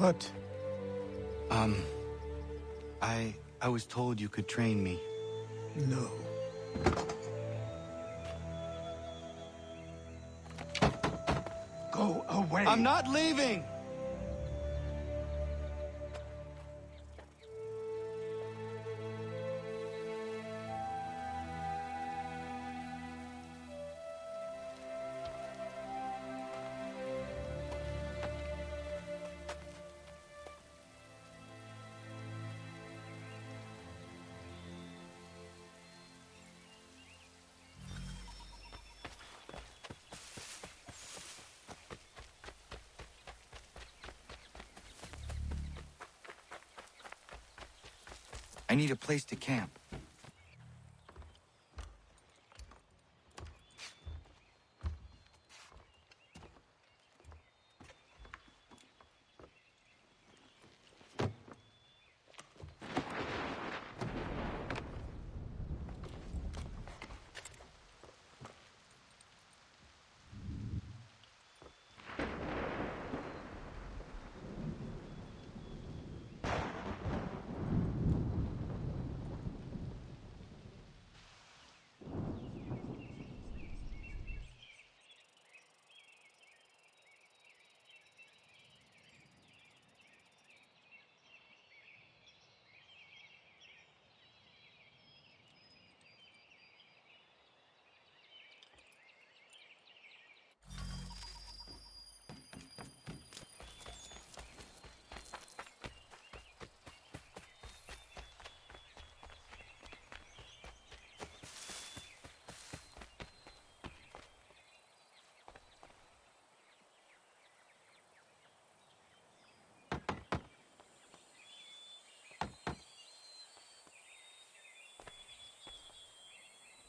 What? I was told you could train me. No. Go away! I'm not leaving! I need a place to camp.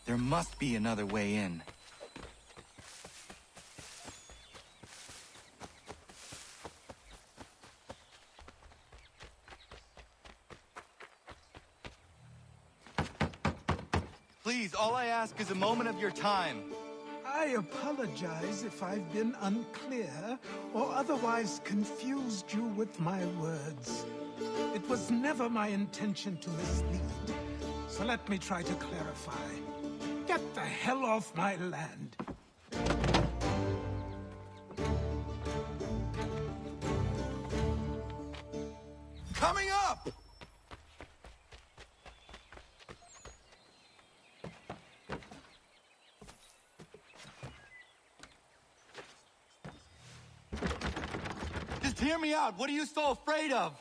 There must be another way in. Please, all I ask is a moment of your time. I apologize if I've been unclear or otherwise confused you with my words. It was never my intention to mislead, so let me try to clarify. Get the hell off my land. Coming up! Just hear me out. What are you so afraid of?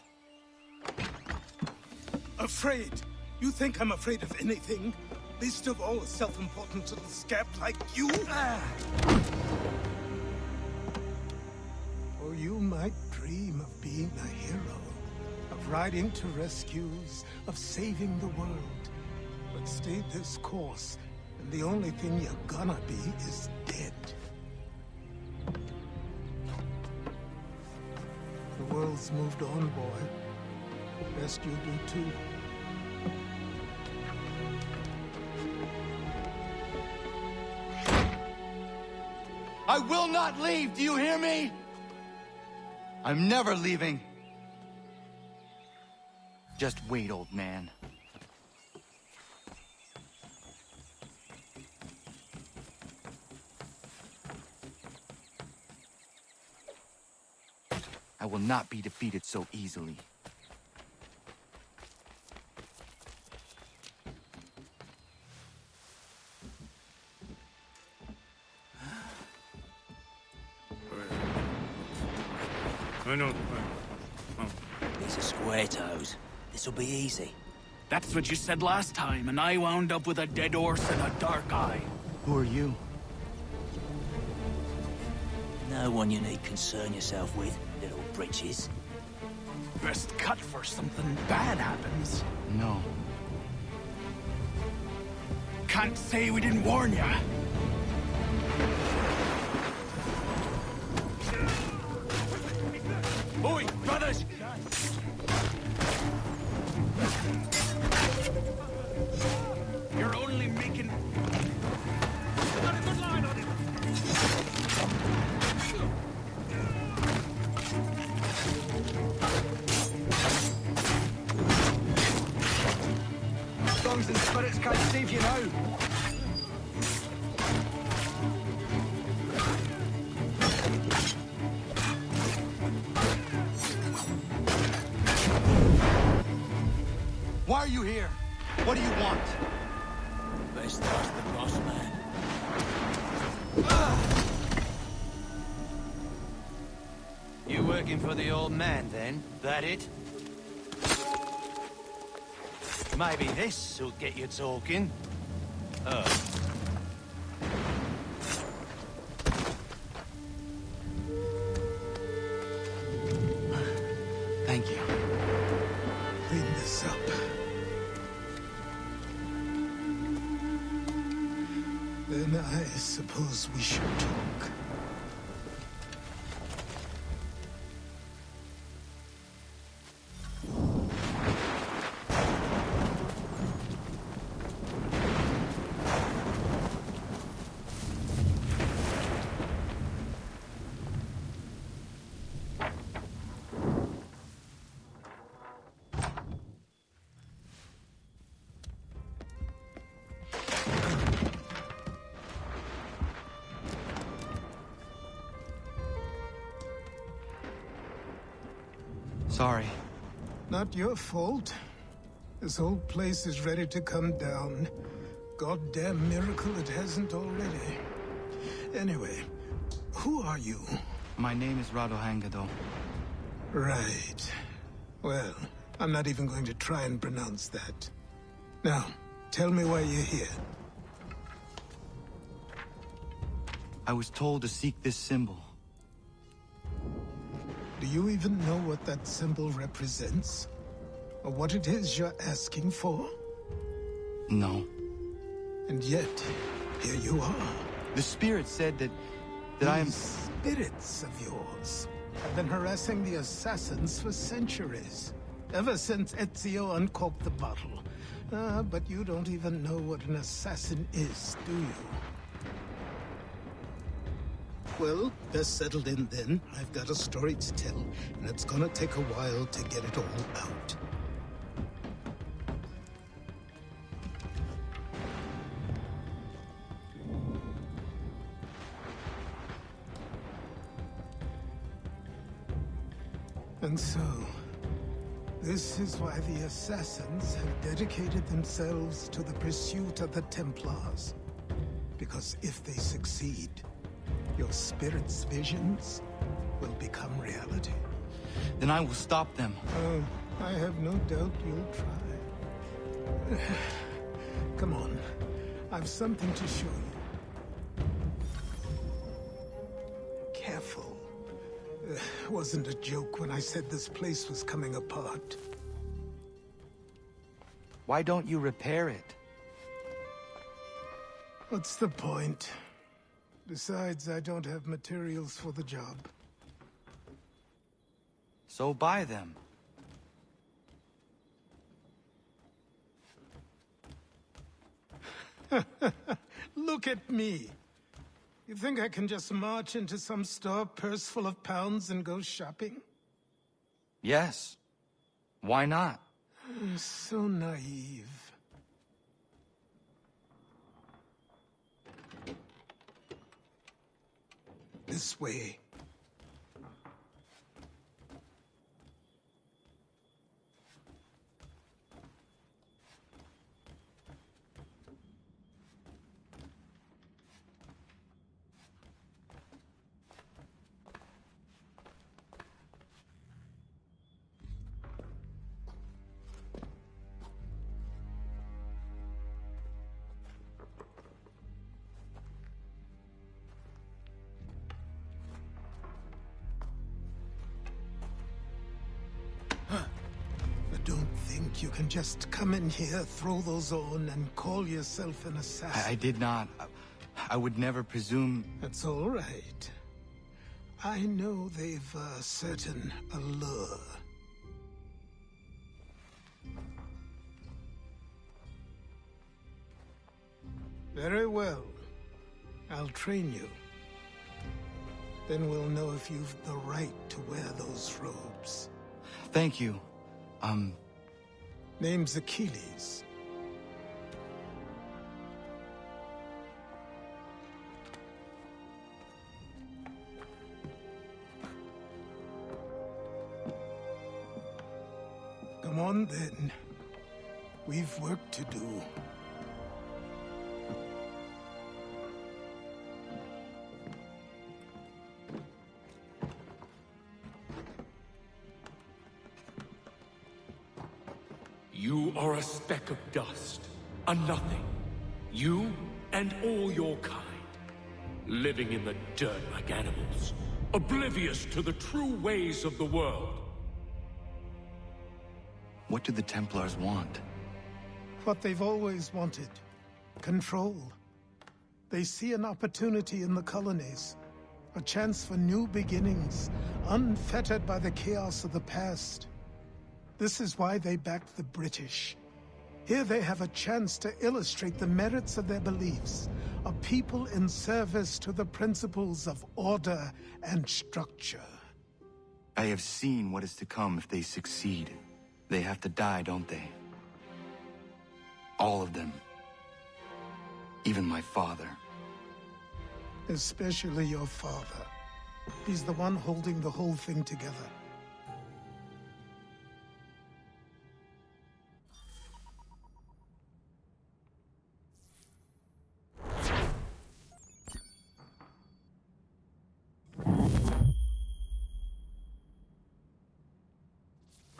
Afraid? You think I'm afraid of anything? Least of all a self-important little scab like you? Or you might dream of being a hero, of riding to rescues, of saving the world. But stay this course, and the only thing you're gonna be is dead. The world's moved on, boy. Best you do too. I will not leave, do you hear me? I'm never leaving. Just wait, old man. I will not be defeated so easily. I know. Oh. These are square toes. This'll be easy. That's what you said last time, and I wound up with a dead horse and a dark eye. Who are you? No one you need concern yourself with, little britches. Best cut for something bad happens. No. Can't say we didn't warn ya. Oi, brothers! You're only making... Got a good line on it! are you here? What do you want? Best ask the boss man. You working for the old man, then? That it? Maybe this'll get you talking. Thank you. Clean this up. Then I suppose we should talk. Sorry. Not your fault. This whole place is ready to come down. Goddamn miracle it hasn't already. Anyway, who are you? My name is Rado Hangado. Right. Well, I'm not even going to try and pronounce that. Now, tell me why you're here. I was told to seek this symbol. Do you even know what that symbol represents? Or what it is you're asking for? No. And yet, here you are. The spirit said that I am... These spirits of yours have been harassing the assassins for centuries. Ever since Ezio uncorked the bottle. But you don't even know what an assassin is, do you? Well, best settled in then. I've got a story to tell, and it's gonna take a while to get it all out. And so, this is why the Assassins have dedicated themselves to the pursuit of the Templars. Because if they succeed, your spirit's visions will become reality. Then I will stop them. Oh, I have no doubt you'll try. Come on, I've something to show you. Careful. Wasn't a joke when I said this place was coming apart. Why don't you repair it? What's the point? Besides, I don't have materials for the job. So buy them. Look at me. You think I can just march into some store, purse full of pounds, and go shopping? Yes. Why not? So naive. This way. Don't think you can just come in here, throw those on, and call yourself an assassin. I did not. I would never presume... That's all right. I know they've a certain allure. Very well. I'll train you. Then we'll know if you've the right to wear those robes. Thank you. Name's Achilles. Come on, then. We've work to do. You are a speck of dust, a nothing. You and all your kind, living in the dirt like animals, oblivious to the true ways of the world. What do the Templars want? What they've always wanted. Control. They see an opportunity in the colonies. A chance for new beginnings, unfettered by the chaos of the past. This is why they backed the British. Here they have a chance to illustrate the merits of their beliefs, a people in service to the principles of order and structure. I have seen what is to come if they succeed. They have to die, don't they? All of them. Even my father. Especially your father. He's the one holding the whole thing together.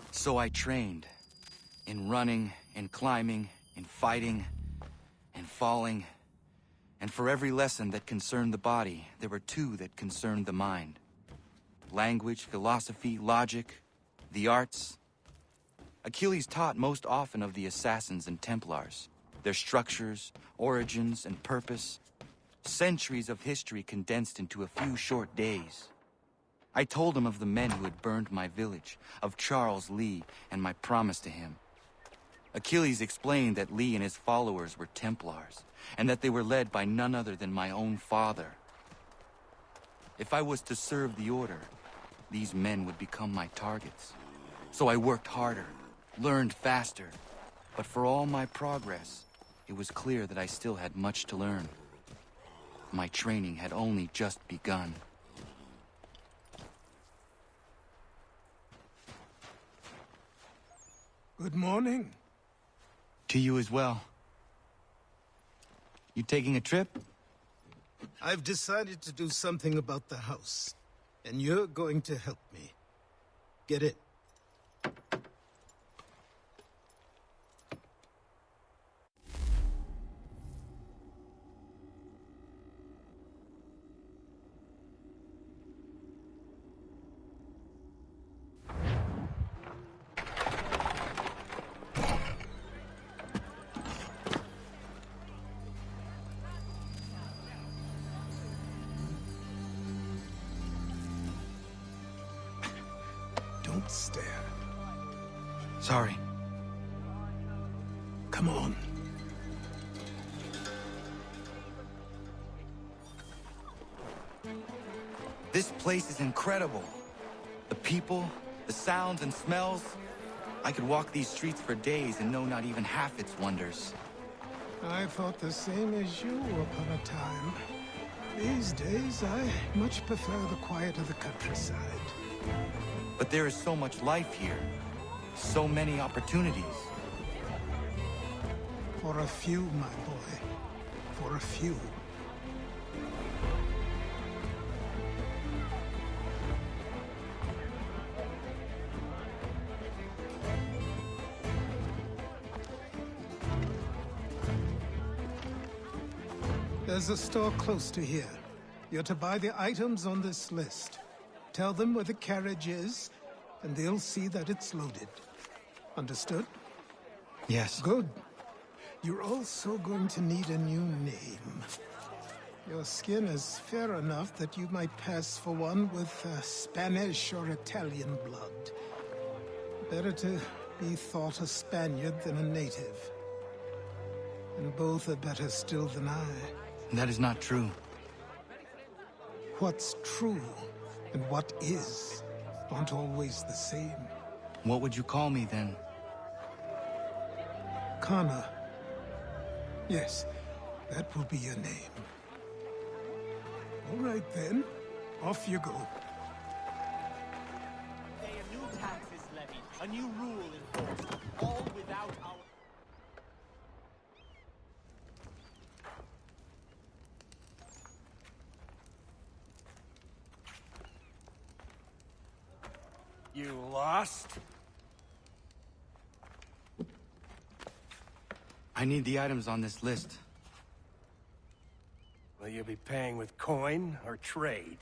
So I trained. In running, in climbing, in fighting, in falling. And for every lesson that concerned the body, there were two that concerned the mind. Language, philosophy, logic, the arts. Achilles taught most often of the Assassins and Templars, their structures, origins, and purpose. Centuries of history condensed into a few short days. I told him of the men who had burned my village, of Charles Lee, and my promise to him. Achilles explained that Lee and his followers were Templars, and that they were led by none other than my own father. If I was to serve the Order, these men would become my targets. So I worked harder, learned faster, but for all my progress, it was clear that I still had much to learn. My training had only just begun. Good morning. To you as well. You taking a trip? I've decided to do something about the house, and you're going to help me. Get it? Don't stare. Sorry. Come on. This place is incredible. The people, the sounds and smells. I could walk these streets for days and know not even half its wonders. I thought the same as you upon a time. These days, I much prefer the quiet of the countryside. But there is so much life here. So many opportunities. For a few, my boy. For a few. There's a store close to here. You're to buy the items on this list. Tell them where the carriage is, and they'll see that it's loaded. Understood? Yes. Good. You're also going to need a new name. Your skin is fair enough that you might pass for one with Spanish or Italian blood. Better to be thought a Spaniard than a native. And both are better still than I. That is not true. What's true and what is aren't always the same. What would you call me then? Connor. Yes, that will be your name. All right then, off you go. A new tax is levied, a new rule enforced, all without our... You lost? I need the items on this list. Will you be paying with coin or trade?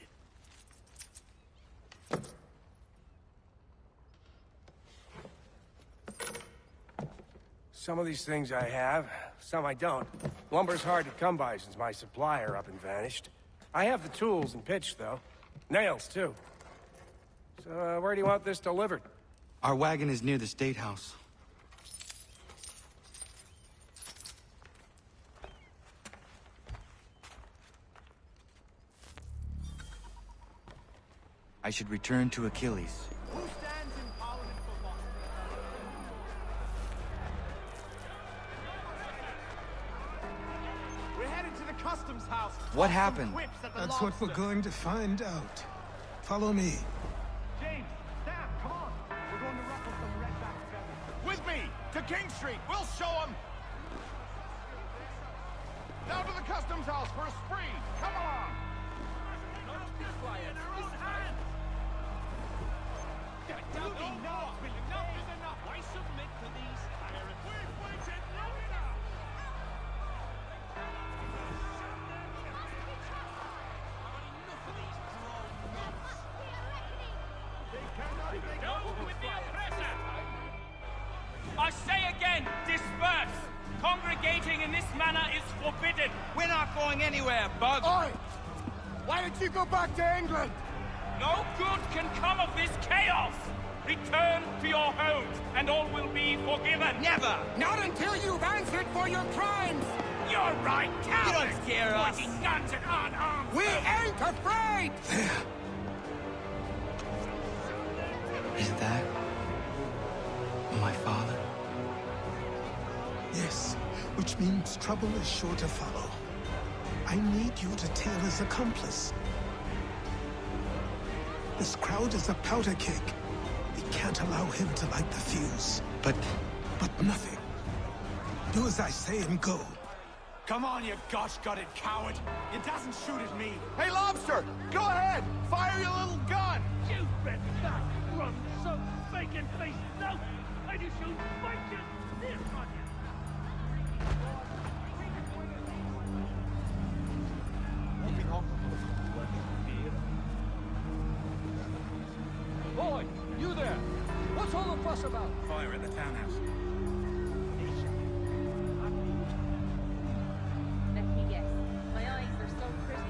Some of these things I have, some I don't. Lumber's hard to come by since my supplier up and vanished. I have the tools and pitch, though. Nails, too. So, where do you want this delivered? Our wagon is near the State House. I should return to Achilles. Who stands in Parliament for what? We're headed to the customs house. What happened? Whips at the That's what we're lobster. going to find out. Follow me. James, Sam, come on. We're going to ruffle some redback feathers. With me to King Street. We'll show them. Down to the customs house for a spree. Come on. Enough is enough. Why submit to these tyrants? We've waited long enough. Enough of these drones. They cannot make up with the oppressor. I say again, disperse! Congregating in this manner is forbidden! We're not going anywhere, Bug! Oi! Why did you go back to England? No good can come of this chaos! Return to your homes, and all will be forgiven! Never! Not until you've answered for your crimes! You're right, cowards! You don't scare us! Pointing guns at unarmed! We ain't afraid! Is that my father? Yes, which means trouble is sure to follow. I need you to tail his accomplice. This crowd is a powder keg. We can't allow him to light the fuse. But Nothing. Do as I say and go. Come on, you gosh-gutted coward. It doesn't shoot at me. Hey, Lobster, go ahead. Fire your little gun. You bet that run so bacon-faced no! I just shoot bacon this on you! Boy, you there! What's all the fuss about? Fire at the townhouse. Let me guess. My eyes are so pretty.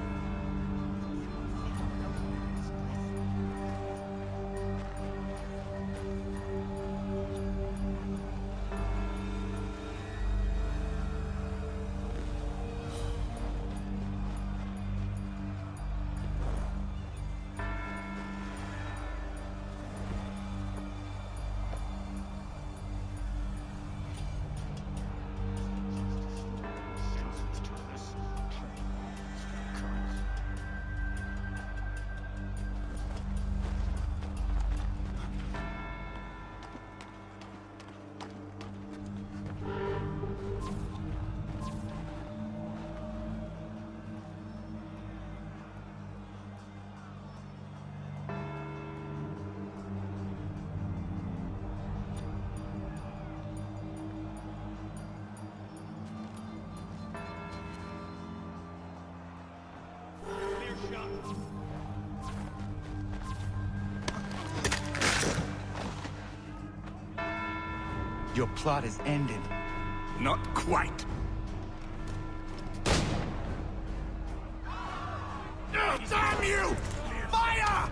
your plot is ended. Not quite. Oh, damn you! Fire!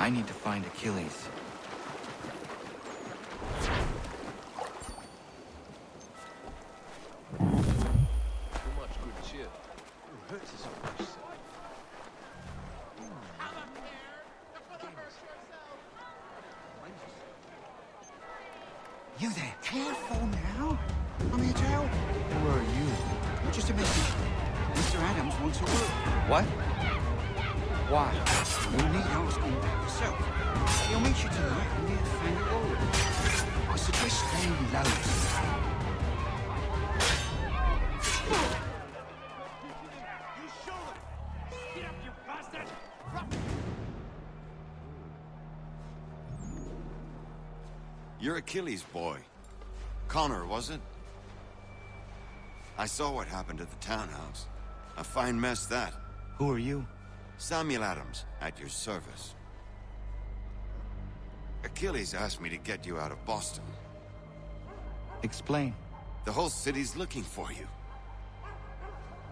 I need to find Achilles. Too much good cheer. It hurts us so much. You there. Careful now. I'm here to help. Who are you? Just a message. Mr. Adams wants a word. What? Why? You need asking about yourself. He'll meet you tonight near Fangor. I suggest staying low. You show them! Get up, you bastard! You're Achilles' boy. Connor, was it? I saw what happened at the townhouse. A fine mess, that. Who are you? Samuel Adams, at your service. Achilles asked me to get you out of Boston. Explain. The whole city's looking for you.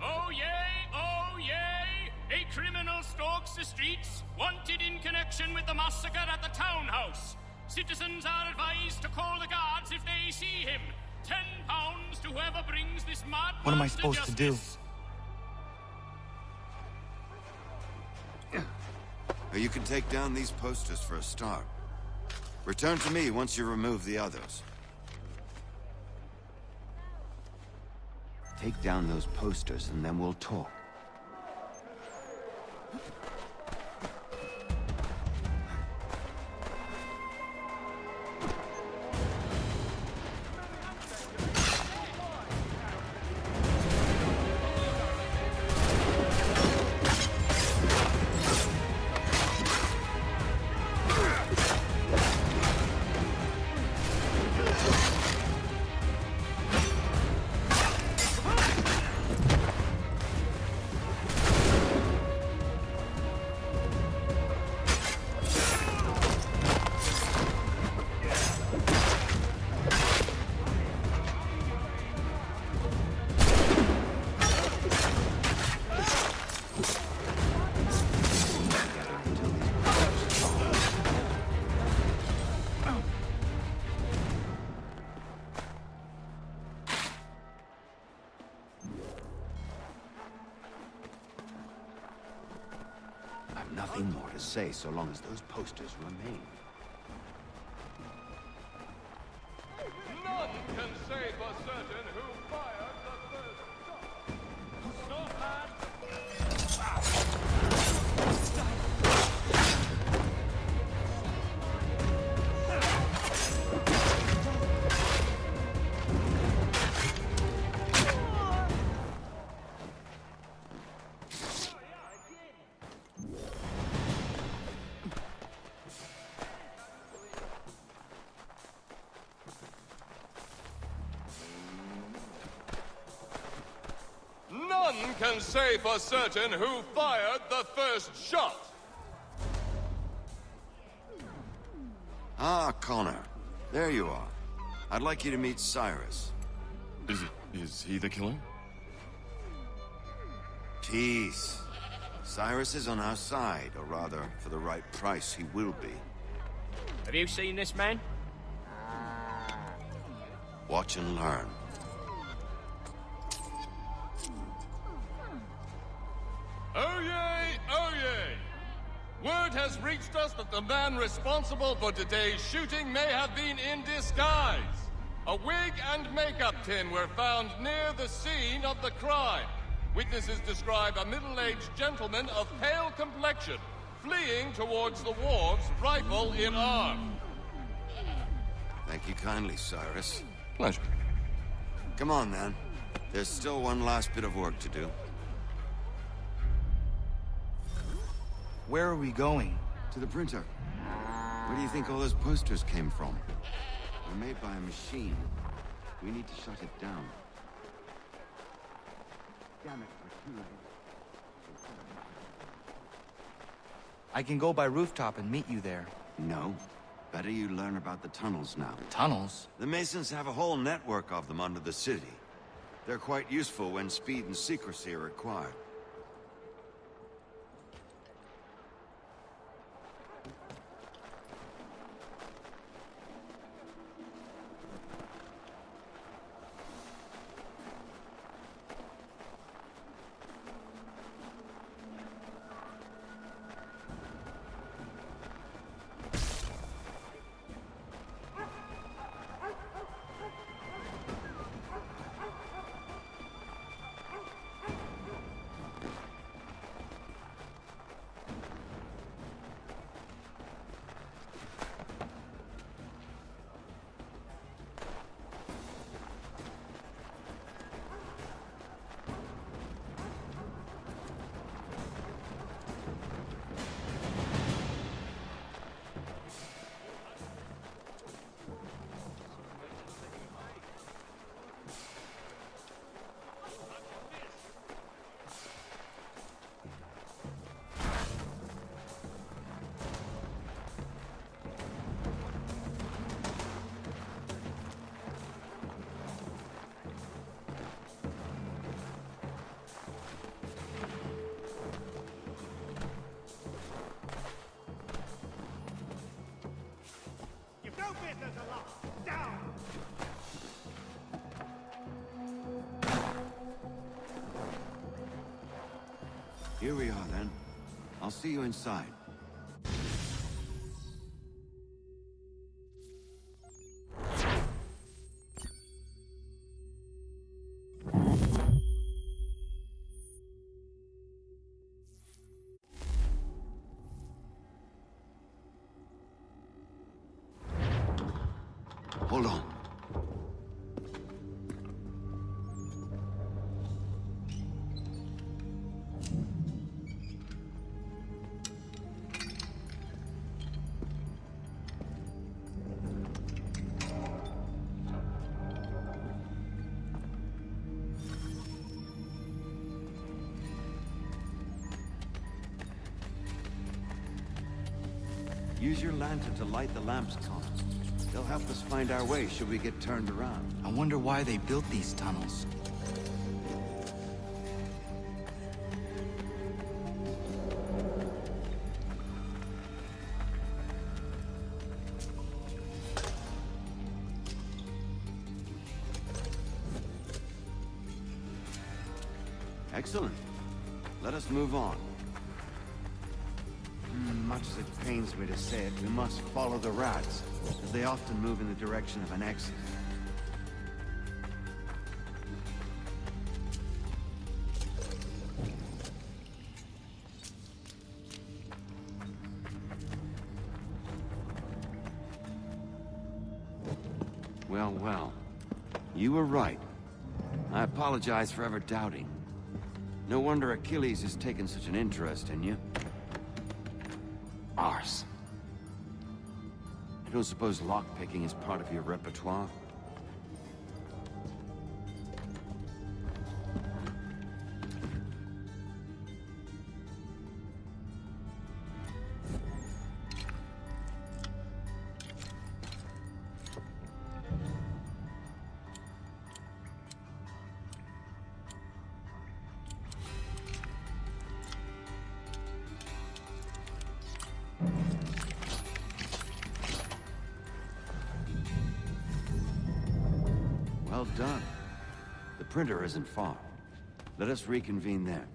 Oh yay, oh yay! A criminal stalks the streets, wanted in connection with the massacre at the townhouse. Citizens are advised to call the guards if they see him. £10 to whoever brings this mad What am I man supposed to do? justice. You can take down these posters for a start. Return to me once you remove the others. Take down those posters and then we'll talk. Nothing more to say so long as those posters remain. None can say for certain who fired the first shot. Stop, lad! None can say for certain who fired the first shot. Ah, Connor. There you are. I'd like you to meet Cyrus. Is he the killer? Peace. Cyrus is on our side, or rather, for the right price, he will be. Have you seen this man? Watch and learn. Oh yay, oh yay! Word has reached us that the man responsible for today's shooting may have been in disguise. A wig and makeup tin were found near the scene of the crime. Witnesses describe a middle-aged gentleman of pale complexion fleeing towards the wharves, rifle in arm. Thank you kindly, Cyrus. Pleasure. Come on, then. There's still one last bit of work to do. Where are we going? To the printer. Where do you think all those posters came from? They're made by a machine. We need to shut it down. Damn it, we're too late. I can go by rooftop and meet you there. No. Better you learn about the tunnels now. Tunnels? The Masons have a whole network of them under the city. They're quite useful when speed and secrecy are required. Here we are, then. I'll see you inside. Hold on. Use your lantern to light the lamps, Connor. They'll help us find our way should we get turned around. I wonder why they built these tunnels. Excellent. Let us move on. Much as it pains me to say it, we must follow the rats, as they often move in the direction of an exit. Well, well. You were right. I apologize for ever doubting. No wonder Achilles has taken such an interest in you. Arse. I don't suppose lockpicking is part of your repertoire? Well done. The printer isn't far. Let us reconvene there.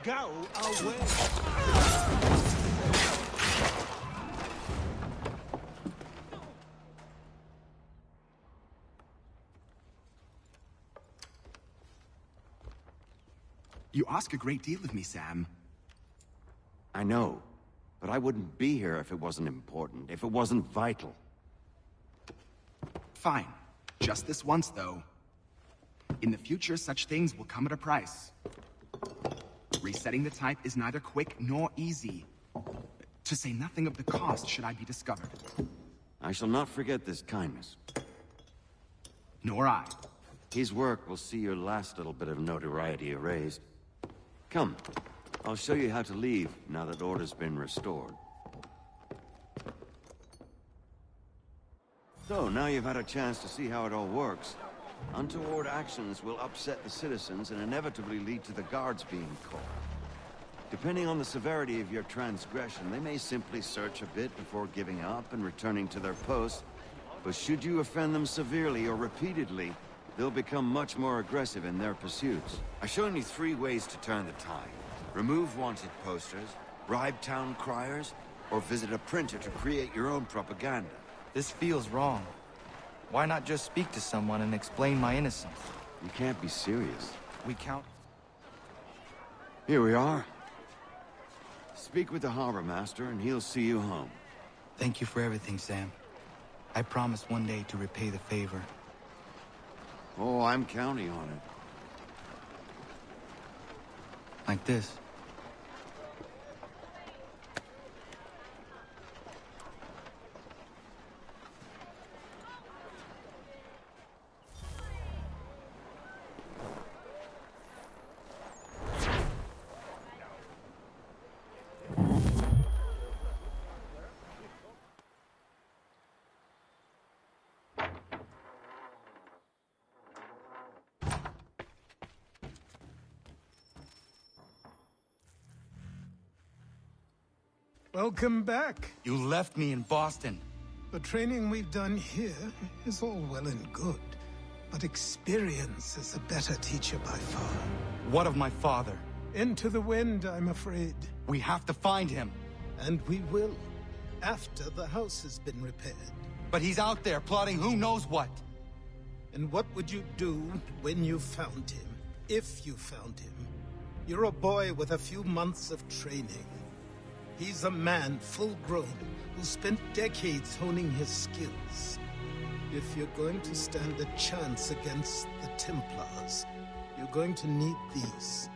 Go away! You ask a great deal of me, Sam. I know, but I wouldn't be here if it wasn't important, if it wasn't vital. Fine. Just this once, though. In the future, such things will come at a price. Resetting the type is neither quick nor easy. To say nothing of the cost should I be discovered. I shall not forget this kindness. Nor I. His work will see your last little bit of notoriety erased. Come, I'll show you how to leave now that order's been restored. So, now you've had a chance to see how it all works. Untoward actions will upset the citizens and inevitably lead to the guards being called. Depending on the severity of your transgression, they may simply search a bit before giving up and returning to their posts. But should you offend them severely or repeatedly, they'll become much more aggressive in their pursuits. I've shown you 3 ways to turn the tide. Remove wanted posters, bribe town criers, or visit a printer to create your own propaganda. This feels wrong. Why not just speak to someone and explain my innocence? You can't be serious. We count... Here we are. Speak with the harbor master and he'll see you home. Thank you for everything, Sam. I promise one day to repay the favor. Oh, I'm counting on it. Like this. Welcome back. You left me in Boston. The training we've done here is all well and good, but experience is a better teacher by far. What of my father? Into the wind, I'm afraid. We have to find him. And we will, after the house has been repaired. But he's out there plotting who knows what. And what would you do when you found him? If you found him? You're a boy with a few months of training. He's a man full grown who spent decades honing his skills. If you're going to stand a chance against the Templars, you're going to need these.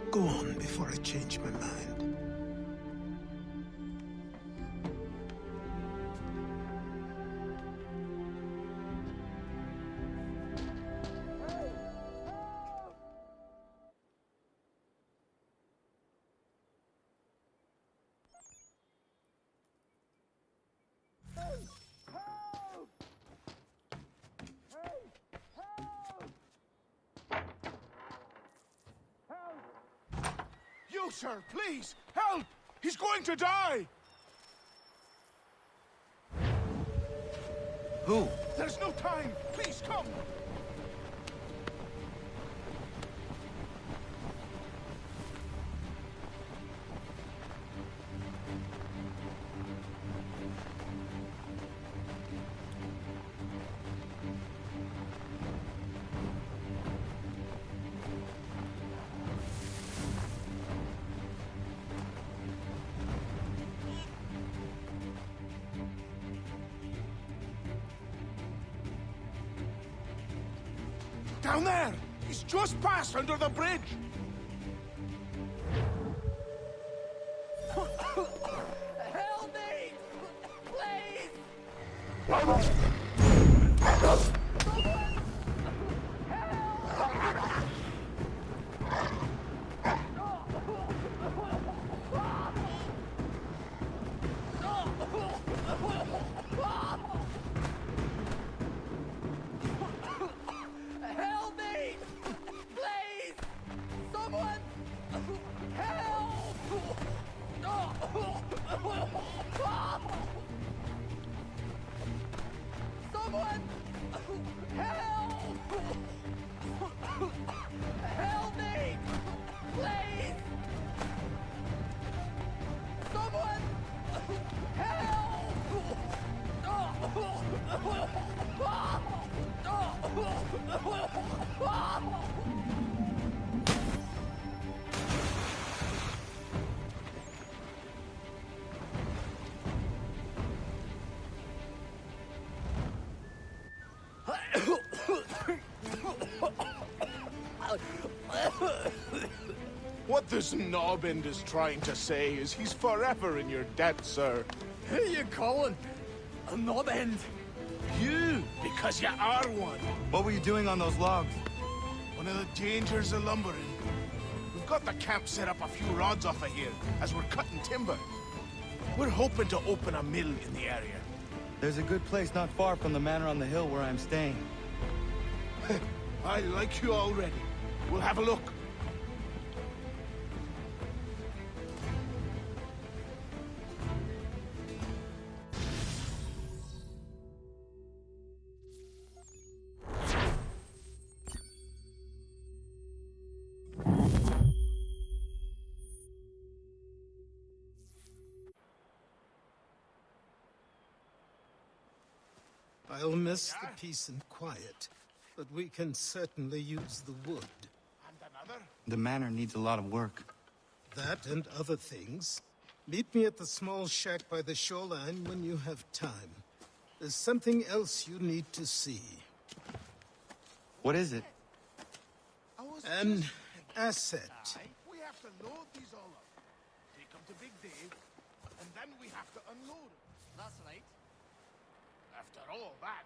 Go on before I change my mind. You, sir, please, help! He's going to die! Who? There's no time! Please, come! Down there! He's just passed under the bridge! Help me! Please! Help me! Please! Someone! Help! Someone! Help! Help me! Please! Someone! What this knobbend is trying to say is he's forever in your debt, sir. Who you calling? A knob end? You, because you are one. What were you doing on those logs? One of the dangers of lumbering. We've got the camp set up a few rods off of here, as we're cutting timber. We're hoping to open a mill in the area. There's a good place not far from the manor on the hill where I'm staying. I like you already. We'll have a look. I'll miss the peace and quiet, but we can certainly use the wood. And another? The manor needs a lot of work. That and other things. Meet me at the small shack by the shoreline when you have time. There's something else you need to see. What is it? An asset. We have to load these all up. Take them to Big Dave, and then we have to unload them. That's right. After all that,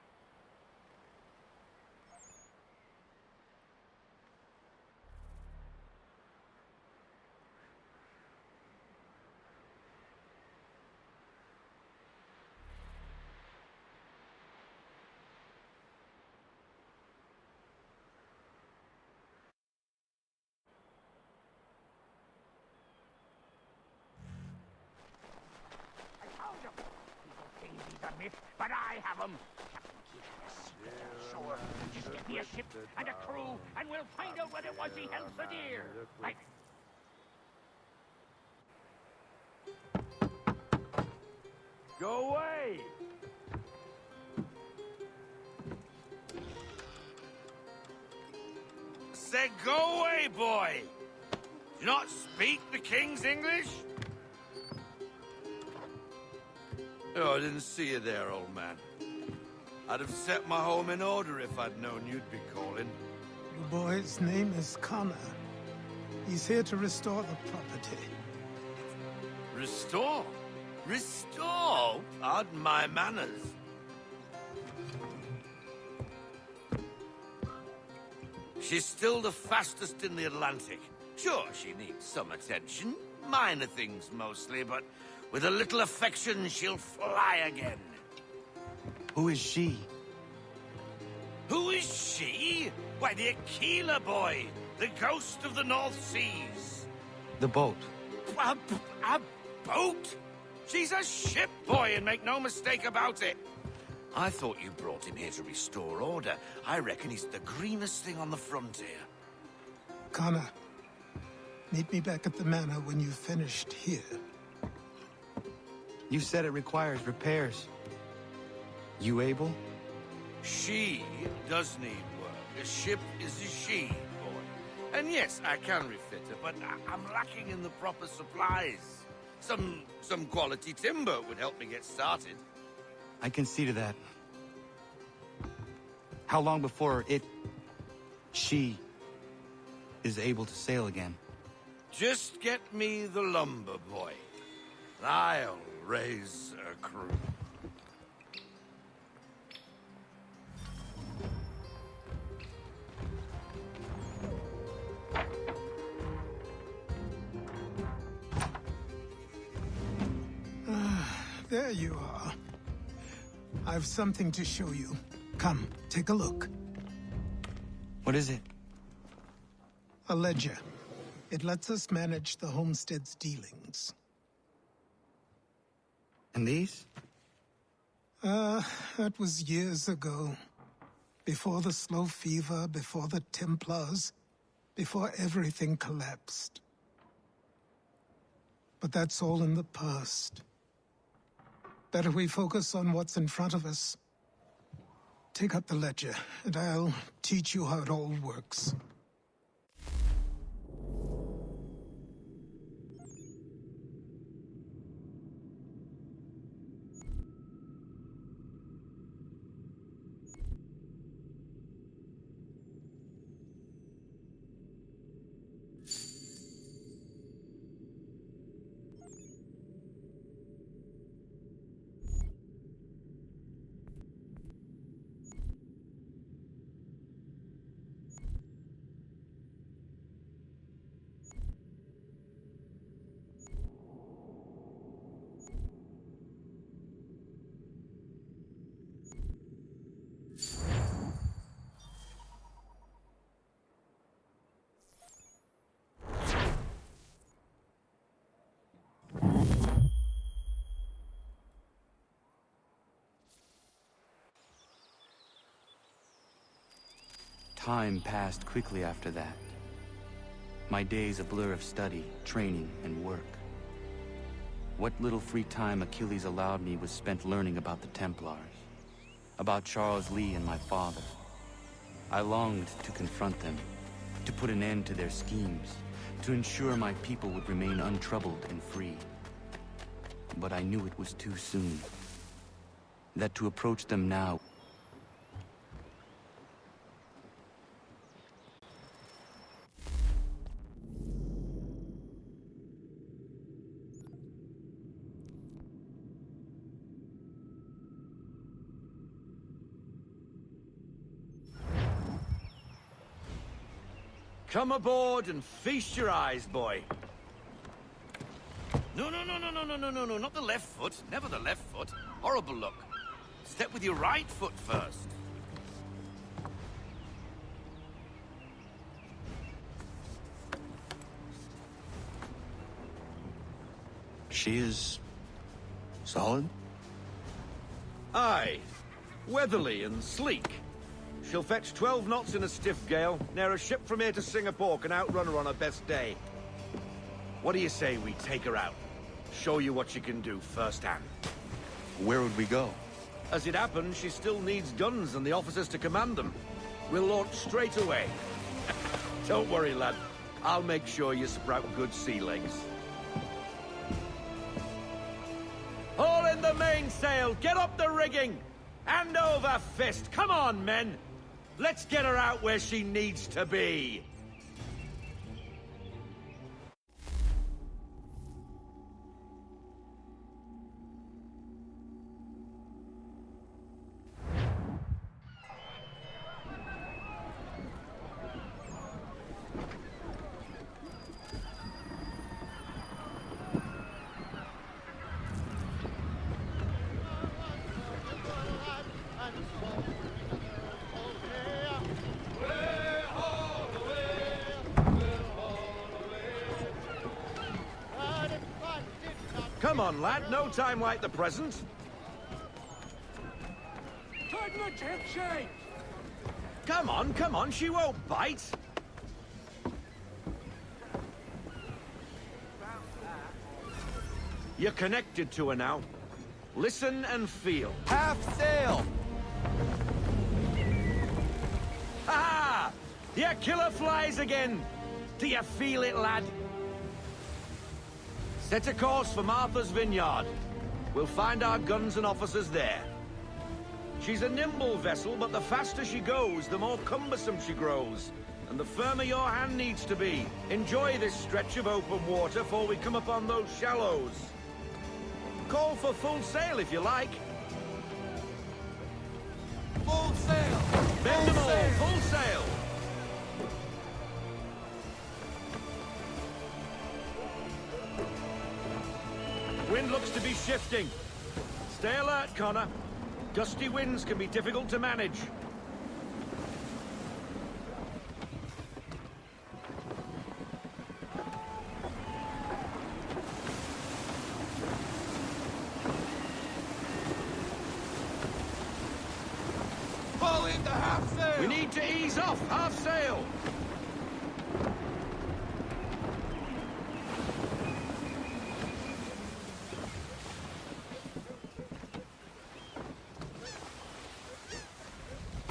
admit, but I have them. Sure, just get me a ship and a crew, and we'll find out what it was he held so dear. Right. Go away! Say, go away, boy! Do you not speak the King's English? Oh, I didn't see you there, old man. I'd have set my home in order if I'd known you'd be calling. The boy's name is Connor. He's here to restore the property. Restore? Restore? Pardon my manners. She's still the fastest in the Atlantic. Sure, she needs some attention. Minor things mostly, but with a little affection, she'll fly again. Who is she? Who is she? Why, the Aquila boy, the ghost of the North Seas. The boat. A boat? She's a ship, boy, and make no mistake about it. I thought you brought him here to restore order. I reckon he's the greenest thing on the frontier. Connor, meet me back at the manor when you've finished here. You said it requires repairs. You able? She does need work. A ship is a she, boy. And yes, I can refit her, but I'm lacking in the proper supplies. Some quality timber would help me get started. I can see to that. How long before she is able to sail again? Just get me the lumber, boy. I'll raise a crew. There you are. I've something to show you. Come, take a look. What is it? A ledger. It lets us manage the homestead's dealings. And these? That was years ago. Before the slow fever, before the Templars, before everything collapsed. But that's all in the past. Better we focus on what's in front of us. Take up the ledger, and I'll teach you how it all works. Time passed quickly after that. My days a blur of study, training, and work. What little free time Achilles allowed me was spent learning about the Templars, about Charles Lee and my father. I longed to confront them, to put an end to their schemes, to ensure my people would remain untroubled and free. But I knew it was too soon, that to approach them now Come aboard and feast your eyes, boy. No, not the left foot. Never the left foot. Horrible look. Step with your right foot first. She is solid? Aye. Weatherly and sleek. She'll fetch 12 knots in a stiff gale. Ne'er a ship from here to Singapore can outrun her on her best day. What do you say we take her out? Show you what she can do firsthand. Where would we go? As it happens, she still needs guns and the officers to command them. We'll launch straight away. Don't worry, lad. I'll make sure you sprout good sea legs. Haul in the mainsail! Get up the rigging! Hand over fist! Come on, men! Let's get her out where she needs to be! Come on, lad. No time like the present. Tighten the tip sheet! Come on. She won't bite. You're connected to her now. Listen and feel. Half sail! Ha! Your killer flies again. Do you feel it, lad? Set a course for Martha's Vineyard. We'll find our guns and officers there. She's a nimble vessel, but the faster she goes, the more cumbersome she grows. And the firmer your hand needs to be. Enjoy this stretch of open water before we come upon those shallows. Call for full sail if you like. Full sail! Bend them all, full sail! Wind looks to be shifting. Stay alert, Connor. Gusty winds can be difficult to manage. Pull into half sail! We need to ease off, half sail!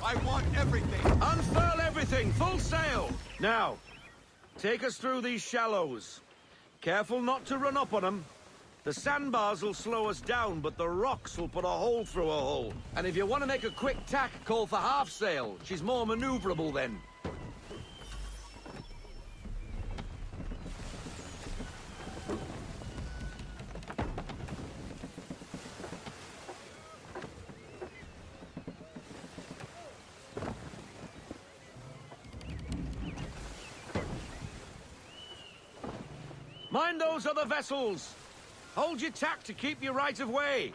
I want everything! Unfurl everything, full sail! Now, take us through these shallows. Careful not to run up on them. The sandbars will slow us down, but the rocks will put a hole through a hull. And if you want to make a quick tack, call for half sail. She's more maneuverable then. Mind those other vessels! Hold your tack to keep your right of way!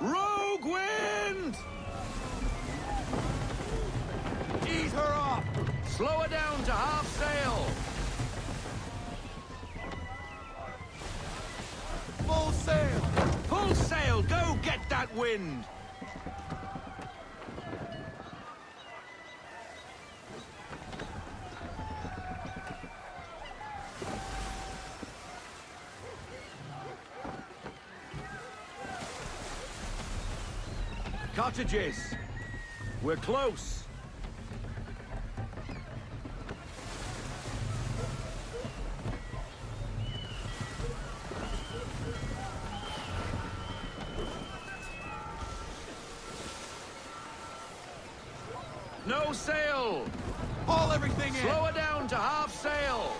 Rogue wind! Ease her off! Slow her down to half sail! Full sail! Full sail! Go get that wind! Cottages! We're close! No sail! Haul everything in! Slow her down to half sail!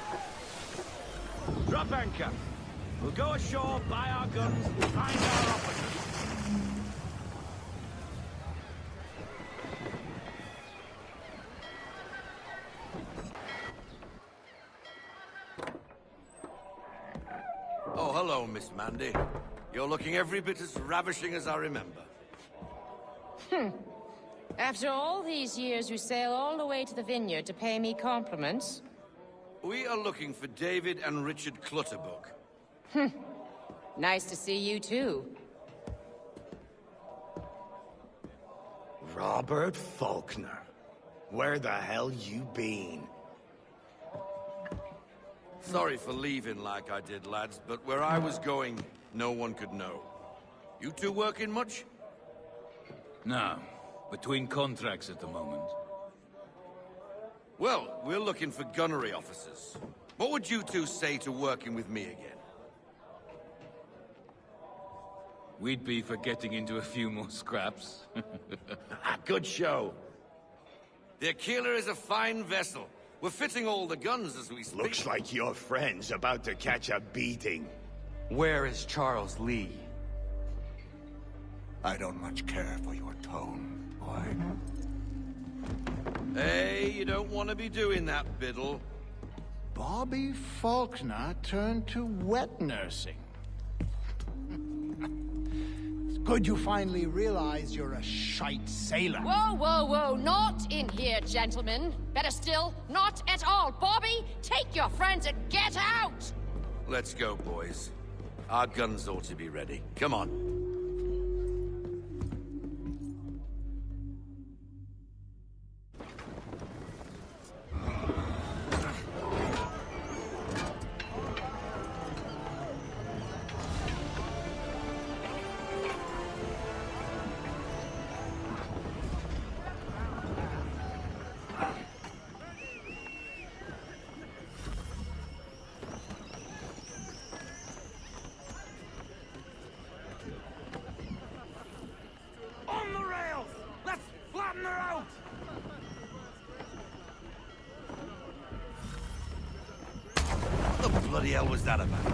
Drop anchor! We'll go ashore, buy our guns, and find our officers. Oh, hello, Miss Mandy. You're looking every bit as ravishing as I remember. After all these years, you sail all the way to the vineyard to pay me compliments? We are looking for David and Richard Clutterbuck. Nice to see you, too. Robert Faulkner. Where the hell you been? Sorry for leaving like I did, lads, but where I was going, no one could know. You two working much? No. Between contracts at the moment. Well, we're looking for gunnery officers. What would you two say to working with me again? We'd be for getting into a few more scraps. Good show. The Aquila is a fine vessel. We're fitting all the guns as we speak. Looks like your friend's about to catch a beating. Where is Charles Lee? I don't much care for your tone, boy. Hey, you don't want to be doing that, Biddle. Bobby Faulkner turned to wet nursing. It's good you finally realize you're a shite sailor. Whoa, whoa, whoa, not in here, gentlemen. Better still, not at all. Bobby, take your friends and get out! Let's go, boys. Our guns ought to be ready. Come on. What the bloody hell was that about?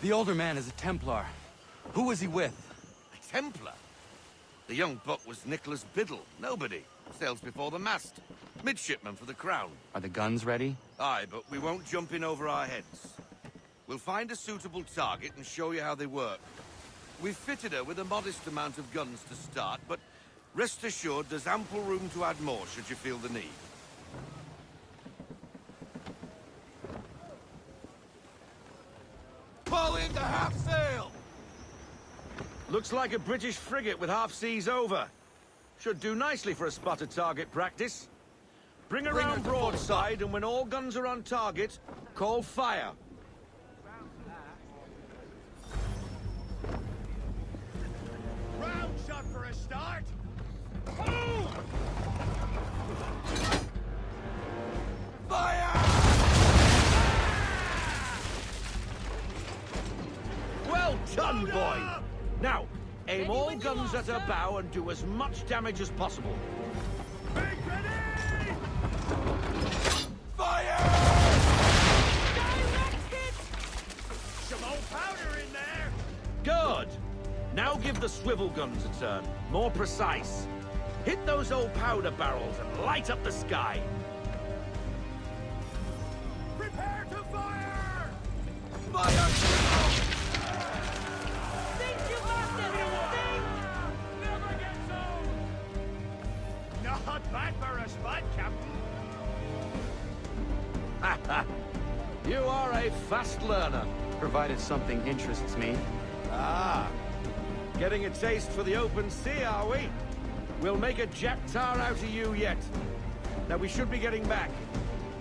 The older man is a Templar. Who was he with? A Templar? The young buck was Nicholas Biddle. Nobody. Sails before the mast. Midshipman for the Crown. Are the guns ready? Aye, but we won't jump in over our heads. We'll find a suitable target and show you how they work. We've fitted her with a modest amount of guns to start, but rest assured there's ample room to add more should you feel the need. Pull into half sail! Looks like a British frigate with half seas over. Should do nicely for a spotted target practice. Bring around broadside, and when all guns are on target, call fire. Round shot for a start. Fire! Well done, boy! Now, aim all guns at her bow and do as much damage as possible. Fire! Some old powder in there. Good! Now give the swivel guns a turn. More precise. Hit those old powder barrels and light up the sky. Prepare to fire! Fire! Think you lost everything! Never gets old! Not bad for a spot, Captain. You are a fast learner. Provided something interests me. Ah. Getting a taste for the open sea, are we? We'll make a jack tar out of you yet. Now we should be getting back.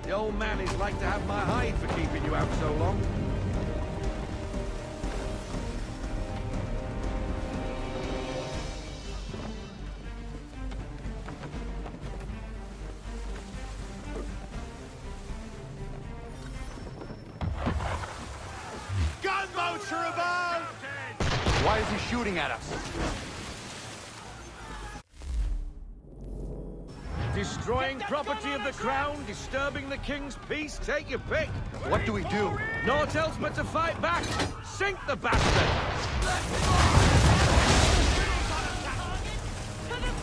The old man is like to have my hide for keeping you out so long. Gunboats are about! Why is he shooting at us? Destroying property of the crown, disturbing the king's peace, take your pick. What do we do? Naught else but to fight back. Sink the bastard!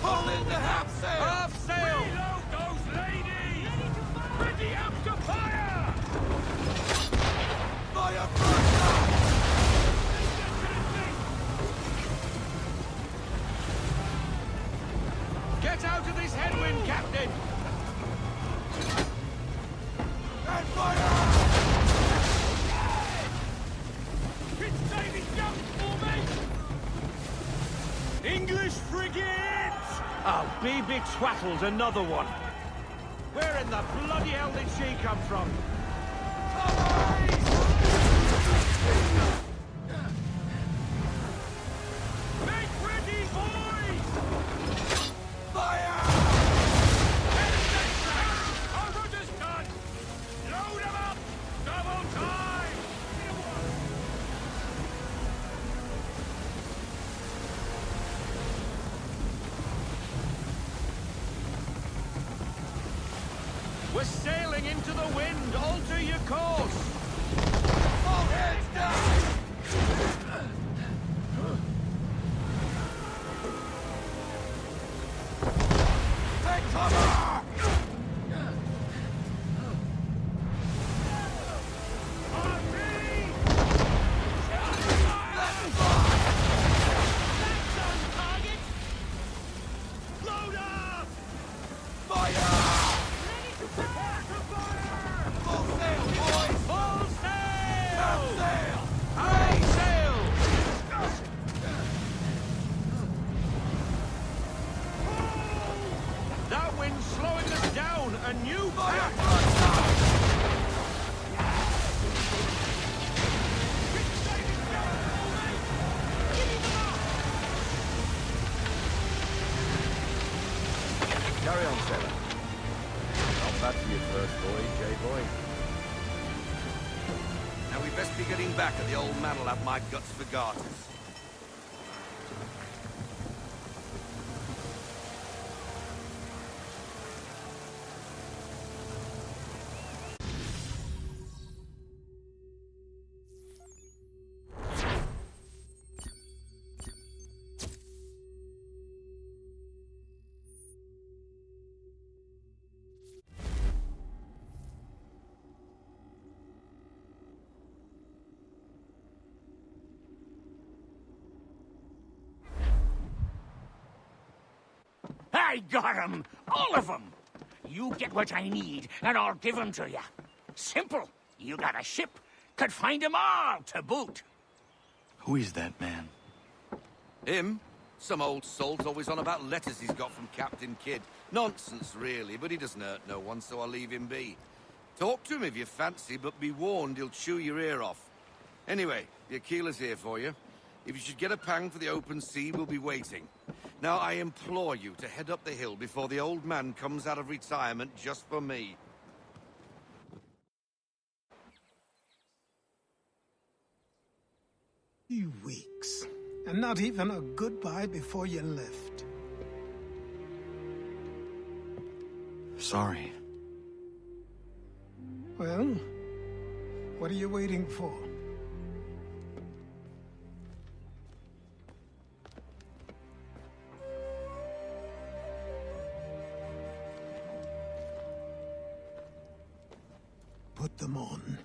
Pull in the half sail! Half sail! Reload those ladies! Ready up to fire! Fire! Get out of this headwind, Captain! And fire! It's Davy Jones for me! English frigates! Oh, BB Twattle's another one. Where in the bloody hell did she come from? Make ready, boys! Fire! Our rudder's done! Load 'em up! Double time! We're sailing into the wind. Alter your course. All hands down! Take cover! Load up! Fire! Full sail, boys! Full sail! Half sail! High sail! That wind's slowing us down. A new tack! Carry on, sailor. Not bad for your first voyage, eh, boy? Now we best be getting back, or the old man'll have my guts for garters. I got 'em! All of 'em! You get what I need, and I'll give 'em to you. Simple. You got a ship. Could find 'em all to boot. Who is that man? Him? Some old salt always on about letters he's got from Captain Kidd. Nonsense, really, but he doesn't hurt no one, so I'll leave him be. Talk to him if you fancy, but be warned he'll chew your ear off. Anyway, the Aquila's here for you. If you should get a pang for the open sea, we'll be waiting. Now, I implore you to head up the hill before the old man comes out of retirement just for me. Few weeks, and not even a goodbye before you left. Sorry. Well, what are you waiting for? Put them on.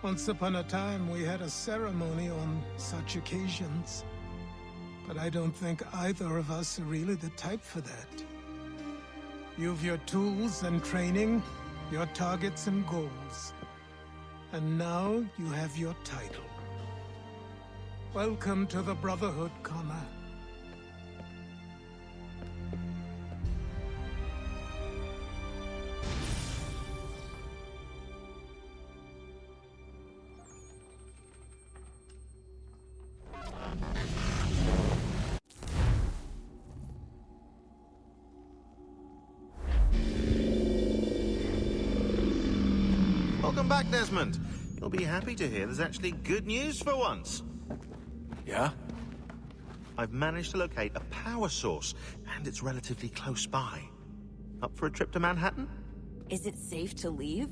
Once upon a time, we had a ceremony on such occasions. But I don't think either of us are really the type for that. You've your tools and training, your targets and goals. And now you have your title. Welcome to the Brotherhood, Connor. Welcome back, Desmond. You'll be happy to hear there's actually good news for once. Yeah? I've managed to locate a power source, and it's relatively close by. Up for a trip to Manhattan? Is it safe to leave?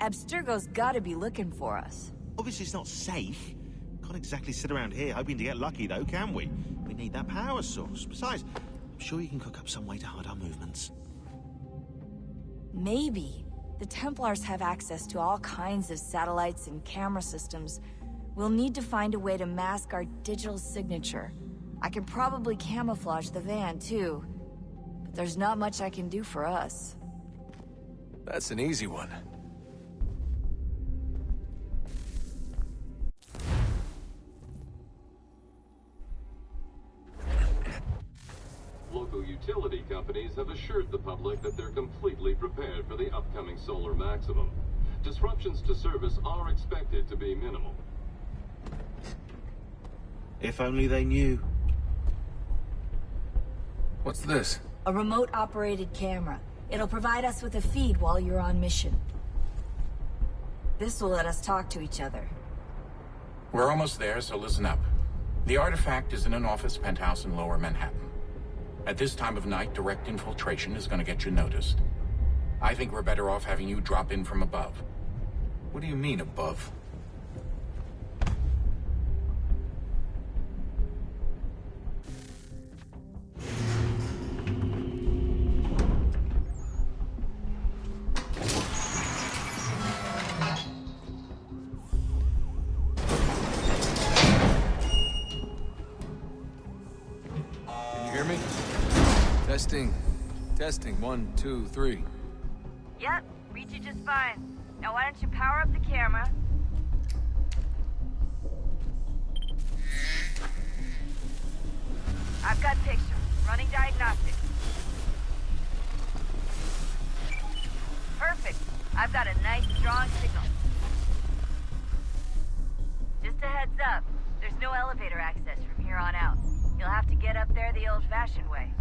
Abstergo's gotta be looking for us. Obviously it's not safe. Can't exactly sit around here hoping to get lucky, though, can we? We need that power source. Besides, I'm sure you can cook up some way to hide our movements. Maybe. The Templars have access to all kinds of satellites and camera systems. We'll need to find a way to mask our digital signature. I can probably camouflage the van, too. But there's not much I can do for us. That's an easy one. Local utility companies have assured the public that they're completely prepared for the upcoming solar maximum. Disruptions to service are expected to be minimal. If only they knew. What's this? A remote-operated camera. It'll provide us with a feed while you're on mission. This will let us talk to each other. We're almost there, so listen up. The artifact is in an office penthouse in Lower Manhattan. At this time of night, direct infiltration is going to get you noticed. I think we're better off having you drop in from above. What do you mean, above? Testing. Testing. 1, 2, 3. Yep, read you just fine. Now why don't you power up the camera? I've got pictures. Running diagnostics. Perfect. I've got a nice, strong signal. Just a heads up, there's no elevator access from here on out. You'll have to get up there the old-fashioned way.